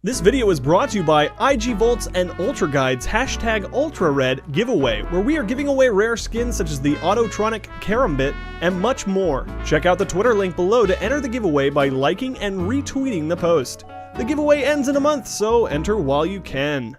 This video is brought to you by IG Volts and Ultra Guide's #UltraRed giveaway, where we are giving away rare skins such as the Autotronic Karambit and much more. Check out the Twitter link below to enter the giveaway by liking and retweeting the post. The giveaway ends in a month, so enter while you can.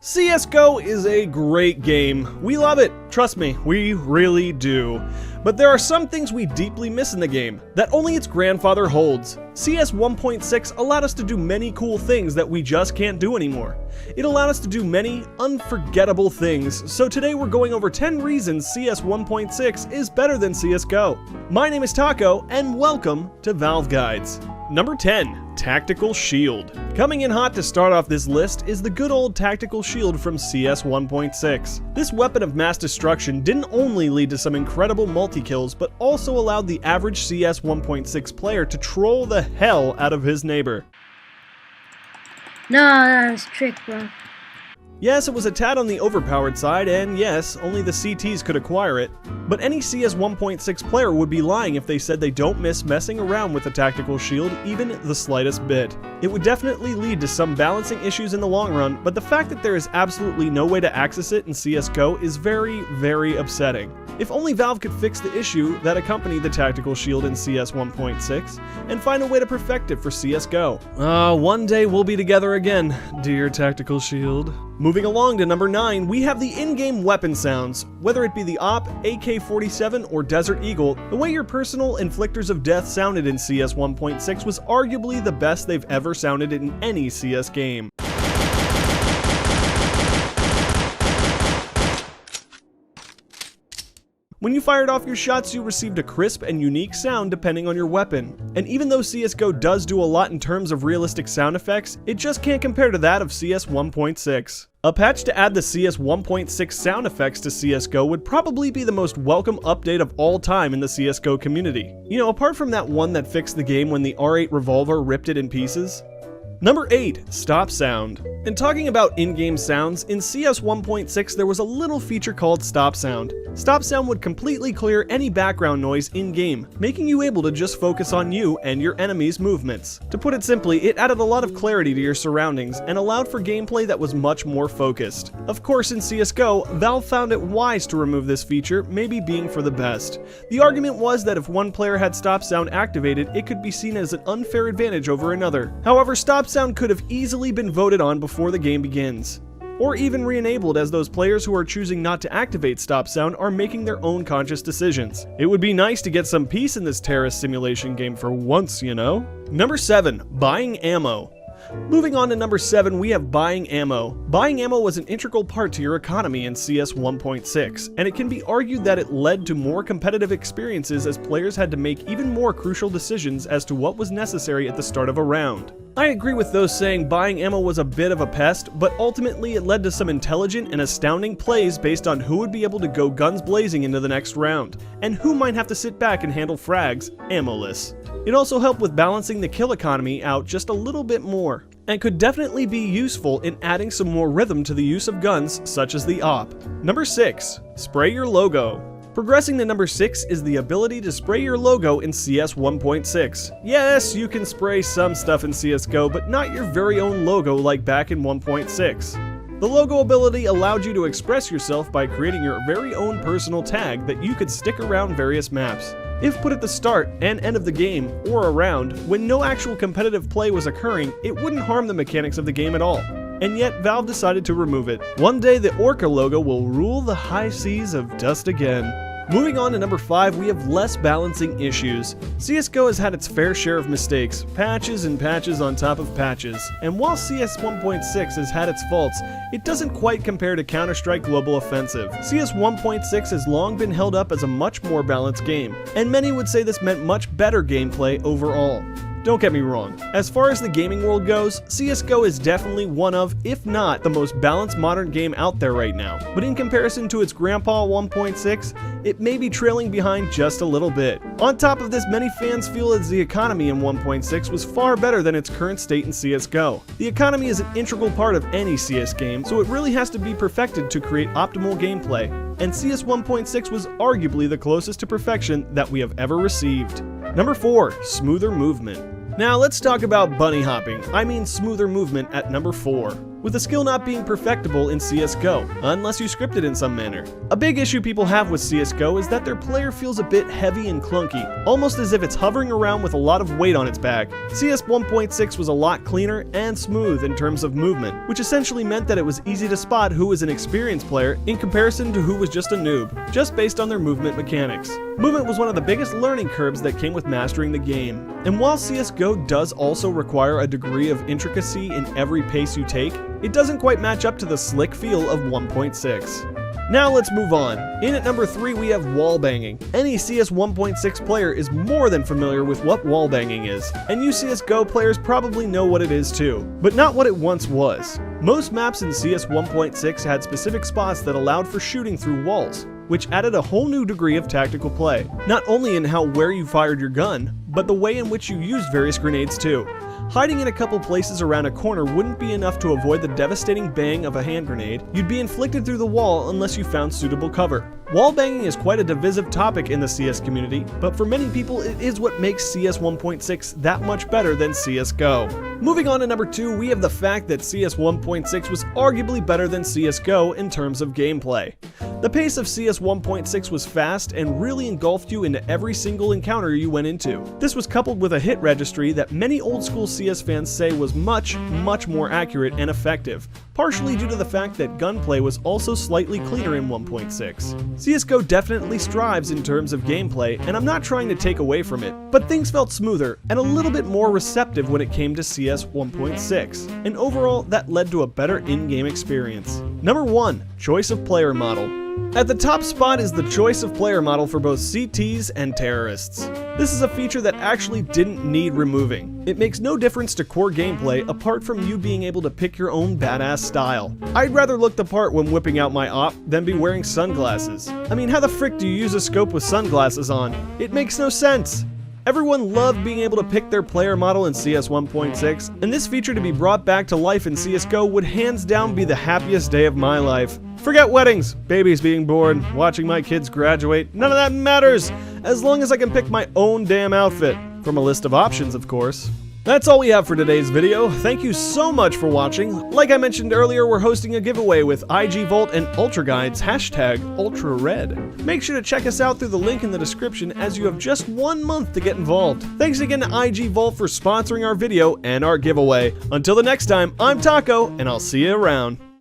CSGO is a great game. We love it. Trust me, we really do. But there are some things we deeply miss in the game that only its grandfather holds. CS 1.6 allowed us to do many cool things that we just can't do anymore. It allowed us to do many unforgettable things, so today we're going over 10 reasons CS 1.6 is better than CSGO. My name is Taco, and welcome to Valve Guides. Number 10. Tactical Shield. Coming in hot to start off this list is the good old Tactical Shield from CS 1.6. This weapon of mass destruction didn't only lead to some incredible multi-kills, but also allowed the average CS 1.6 player to troll the hell out of his neighbor. No, that was a trick, bro. Yes, it was a tad on the overpowered side, and yes, only the CTs could acquire it, but any CS 1.6 player would be lying if they said they don't miss messing around with the Tactical Shield even the slightest bit. It would definitely lead to some balancing issues in the long run, but the fact that there is absolutely no way to access it in CSGO is very, very upsetting. If only Valve could fix the issue that accompanied the Tactical Shield in CS 1.6 and find a way to perfect it for CSGO. One day we'll be together again, dear Tactical Shield. Moving along to number 9, we have the in-game weapon sounds. Whether it be the AWP, AK-47, or Desert Eagle, the way your personal inflictors of death sounded in CS 1.6 was arguably the best they've ever sounded in any CS game. When you fired off your shots, you received a crisp and unique sound depending on your weapon. And even though CSGO does do a lot in terms of realistic sound effects, it just can't compare to that of CS 1.6. A patch to add the CS 1.6 sound effects to CSGO would probably be the most welcome update of all time in the CSGO community. You know, apart from that one that fixed the game when the R8 revolver ripped it in pieces. Number 8. Stop Sound. And talking about in-game sounds, in CS 1.6 there was a little feature called Stop Sound. Stop Sound would completely clear any background noise in-game, making you able to just focus on you and your enemy's movements. To put it simply, it added a lot of clarity to your surroundings and allowed for gameplay that was much more focused. Of course, in CSGO, Valve found it wise to remove this feature, maybe being for the best. The argument was that if one player had Stop Sound activated, it could be seen as an unfair advantage over another. However, Stop Sound could have easily been voted on before the game begins, or even re-enabled, as those players who are choosing not to activate Stop Sound are making their own conscious decisions. It would be nice to get some peace in this terrorist simulation game for once, you know? Number 7. Buying Ammo. Moving on to number 7, we have buying ammo. Buying ammo was an integral part to your economy in CS 1.6, and it can be argued that it led to more competitive experiences as players had to make even more crucial decisions as to what was necessary at the start of a round. I agree with those saying buying ammo was a bit of a pest, but ultimately it led to some intelligent and astounding plays based on who would be able to go guns blazing into the next round, and who might have to sit back and handle frags ammoless. It also helped with balancing the kill economy out just a little bit more, and could definitely be useful in adding some more rhythm to the use of guns such as the AWP. Number 6. Spray your logo. Progressing to number 6 is the ability to spray your logo in CS 1.6. Yes, you can spray some stuff in CSGO, but not your very own logo like back in 1.6. The logo ability allowed you to express yourself by creating your very own personal tag that you could stick around various maps. If put at the start and end of the game, or around, when no actual competitive play was occurring, it wouldn't harm the mechanics of the game at all. And yet, Valve decided to remove it. One day, the Orca logo will rule the high seas of dust again. Moving on to number 5, we have less balancing issues. CSGO has had its fair share of mistakes, patches and patches on top of patches, and while CS 1.6 has had its faults, it doesn't quite compare to Counter-Strike Global Offensive. CS 1.6 has long been held up as a much more balanced game, and many would say this meant much better gameplay overall. Don't get me wrong, as far as the gaming world goes, CSGO is definitely one of, if not the most balanced modern game out there right now. But in comparison to its grandpa 1.6, it may be trailing behind just a little bit. On top of this, many fans feel as the economy in 1.6 was far better than its current state in CSGO. The economy is an integral part of any CS game, so it really has to be perfected to create optimal gameplay. And CS 1.6 was arguably the closest to perfection that we have ever received. Number 4. Smoother movement. Now let's talk about bunny hopping, I mean smoother movement, at number 4. With the skill not being perfectible in CSGO, unless you script it in some manner. A big issue people have with CSGO is that their player feels a bit heavy and clunky, almost as if it's hovering around with a lot of weight on its back. CS 1.6 was a lot cleaner and smooth in terms of movement, which essentially meant that it was easy to spot who was an experienced player in comparison to who was just a noob, just based on their movement mechanics. Movement was one of the biggest learning curves that came with mastering the game. And while CSGO does also require a degree of intricacy in every pace you take, it doesn't quite match up to the slick feel of 1.6. Now let's move on. In at number 3 we have wall banging. Any CS 1.6 player is more than familiar with what wall banging is, and you CSGO players probably know what it is too, but not what it once was. Most maps in CS 1.6 had specific spots that allowed for shooting through walls, which added a whole new degree of tactical play, not only in where you fired your gun, but the way in which you used various grenades too. Hiding in a couple places around a corner wouldn't be enough to avoid the devastating bang of a hand grenade. You'd be inflicted through the wall unless you found suitable cover. Wall banging is quite a divisive topic in the CS community, but for many people it is what makes CS 1.6 that much better than CSGO. Moving on to number 2, we have the fact that CS 1.6 was arguably better than CSGO in terms of gameplay. The pace of CS 1.6 was fast and really engulfed you into every single encounter you went into. This was coupled with a hit registry that many old school CS fans say was much more accurate and effective, partially due to the fact that gunplay was also slightly cleaner in 1.6. CSGO definitely strives in terms of gameplay, and I'm not trying to take away from it, but things felt smoother and a little bit more receptive when it came to CS 1.6, and overall that led to a better in-game experience. Number 1, choice of player model. At the top spot is the choice of player model for both CTs and terrorists. This is a feature that actually didn't need removing. It makes no difference to core gameplay apart from you being able to pick your own badass style. I'd rather look the part when whipping out my op than be wearing sunglasses. I mean, how the frick do you use a scope with sunglasses on? It makes no sense. Everyone loved being able to pick their player model in CS 1.6, and this feature to be brought back to life in CSGO would hands down be the happiest day of my life. Forget weddings, babies being born, watching my kids graduate, none of that matters, as long as I can pick my own damn outfit. From a list of options, of course. That's all we have for today's video. Thank you so much for watching. Like I mentioned earlier, we're hosting a giveaway with IG Vault and Ultra Guides #UltraRed. Make sure to check us out through the link in the description, as you have just 1 month to get involved. Thanks again to IG Vault for sponsoring our video and our giveaway. Until the next time, I'm Taco, and I'll see you around.